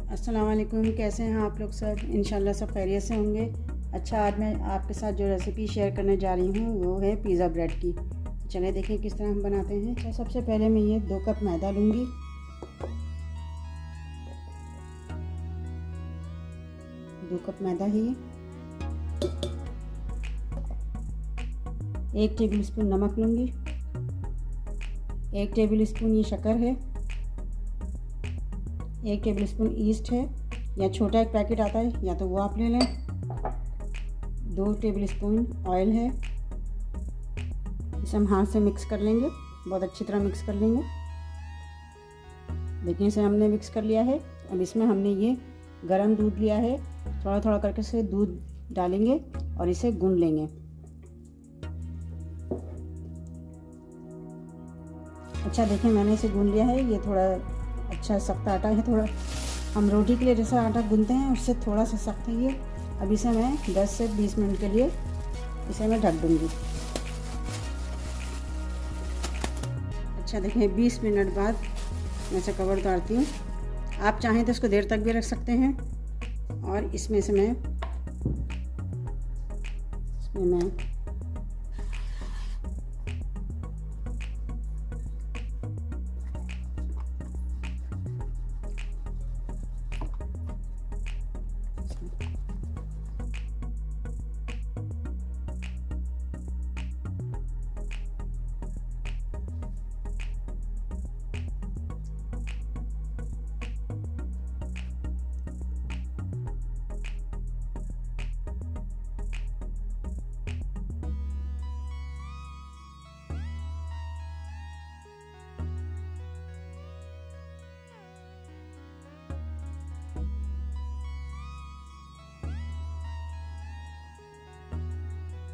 अस्सलाम वालेकुम। कैसे हैं आप लोग सब? इंशाल्लाह सब खैरियत से होंगे। अच्छा, आज मैं आपके साथ जो रेसिपी शेयर करने जा रही हूँ वो है पिज़्ज़ा ब्रेड की। चलिए देखें किस तरह हम बनाते हैं। अच्छा, सबसे पहले मैं ये 2 कप मैदा लूँगी। दो कप मैदा ही। 1 टेबल स्पून नमक लूँगी। 1 टेबल स्पून ये शक्कर है। 1 टेबल स्पून ईस्ट है, या छोटा एक पैकेट आता है या तो वो आप ले लें। 2 टेबल स्पून ऑयल है। इसे हम हाथ से मिक्स कर लेंगे, बहुत अच्छी तरह मिक्स कर लेंगे। देखिए इसे हमने मिक्स कर लिया है। अब इसमें हमने ये गरम दूध लिया है, थोड़ा थोड़ा करके से दूध डालेंगे और इसे गूंद लेंगे। अच्छा देखिए मैंने इसे गूंद लिया है। ये थोड़ा अच्छा सख्त आटा है, थोड़ा हम रोटी के लिए जैसा आटा गूंदते हैं उससे थोड़ा सा सख्त है ये। अब इसे मैं 10 से 20 मिनट के लिए इसे मैं ढक दूँगी। अच्छा देखिए 20 मिनट बाद मैं इसे कवर उतारती हूँ। आप चाहें तो इसको देर तक भी रख सकते हैं। और इसमें से मैं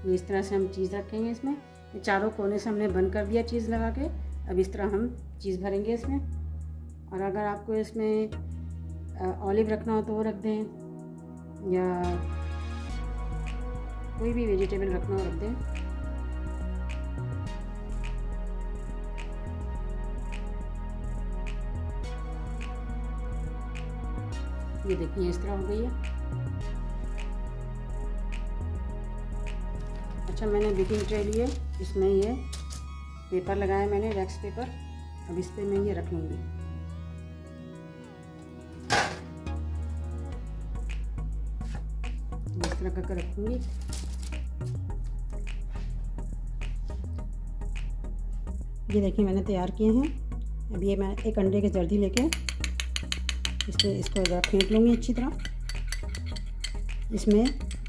इस तरह से हम चीज़ रखेंगे इसमें। ये चारों कोने से हमने बंद कर दिया चीज़ लगा के। अब इस तरह हम चीज़ भरेंगे इसमें। और अगर आपको इसमें ऑलिव रखना हो तो वो रख दें, या कोई भी वेजिटेबल रखना हो रख दें। ये देखिए इस तरह हो गई है। अच्छा मैंने बेकिंग ट्रे लिए, इसमें ये पेपर लगाया मैंने, वैक्स पेपर। अब इस पे मैं ये रख लूँगी। इस तरह करके रखूँगी। ये देखिए मैंने तैयार किए हैं। अब ये मैं एक अंडे की जर्दी लेके इसमें इसको ज़रा फेंट लूँगी अच्छी तरह। इसमें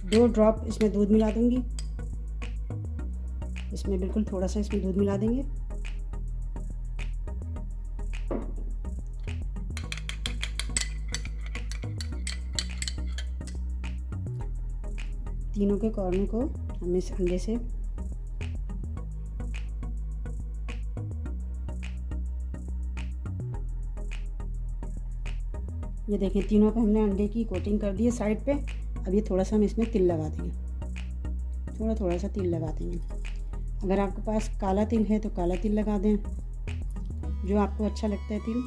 2 ड्रॉप इसमें दूध मिला दूँगी। इसमें बिल्कुल थोड़ा सा इसमें दूध मिला देंगे। तीनों के कॉर्नर को हम इस अंडे से ये देखें तीनों पे हमने अंडे की कोटिंग कर दी है साइड पे। अब ये थोड़ा सा हम इसमें तिल लगा देंगे, थोड़ा सा तिल लगा देंगे। अगर आपके पास काला तिल है तो काला तिल लगा दें, जो आपको अच्छा लगता है तिल,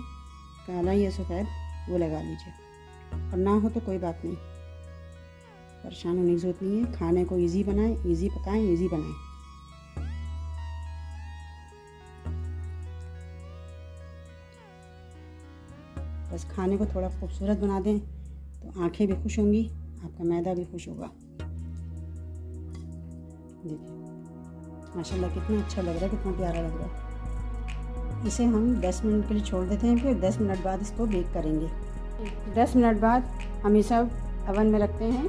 काला या सफ़ेद वो लगा लीजिए। और ना हो तो कोई बात नहीं, परेशान होने की ज़रूरत नहीं है। खाने को इजी बनाएं, इजी पकाएं, इजी बनाएं। बस खाने को थोड़ा खूबसूरत बना दें तो आंखें भी खुश होंगी, आपका मैदा भी खुश होगा। देखिए माशाल्लाह कितना अच्छा लग रहा है, कितना प्यारा लग रहा है। इसे हम 10 मिनट के लिए छोड़ देते हैं, फिर 10 मिनट बाद इसको बेक करेंगे। 10 मिनट बाद हम इसे ओवन में रखते हैं।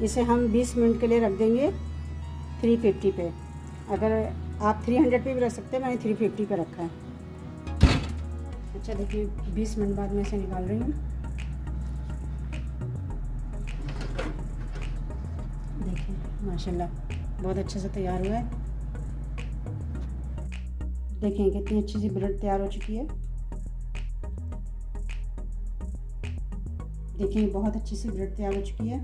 इसे हम 20 मिनट के लिए रख देंगे 350 पे। अगर आप 300 पे भी रख सकते हैं, मैंने 350 पे रखा है। अच्छा देखिए 20 मिनट बाद मैं इसे निकाल रही हूँ। देखिए माशाल्लाह बहुत अच्छे से तैयार हुआ है। देखिए कितनी अच्छी सी ब्रेड तैयार हो चुकी है। देखिए बहुत अच्छी सी ब्रेड तैयार हो चुकी है।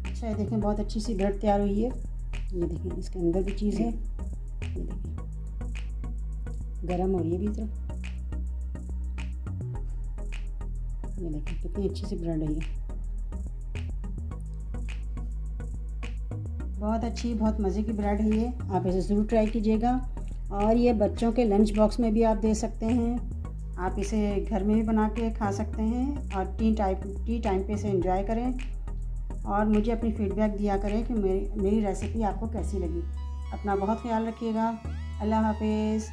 अच्छा है, देखें बहुत अच्छी सी ब्रेड तैयार हुई है। ये देखिए इसके अंदर भी चीज़ है, ये देखिए गरम हो रही है भी तरफ। ये देखिए कितनी अच्छी सी ब्रेड है ये, बहुत अच्छी बहुत मज़े की ब्रेड है ये। आप इसे ज़रूर ट्राई कीजिएगा। और ये बच्चों के लंच बॉक्स में भी आप दे सकते हैं, आप इसे घर में भी बना के खा सकते हैं और टी टाइम पे इसे एंजॉय करें। और मुझे अपनी फीडबैक दिया करें कि मेरी रेसिपी आपको कैसी लगी। अपना बहुत ख्याल रखिएगा। अल्लाह हाफिज़।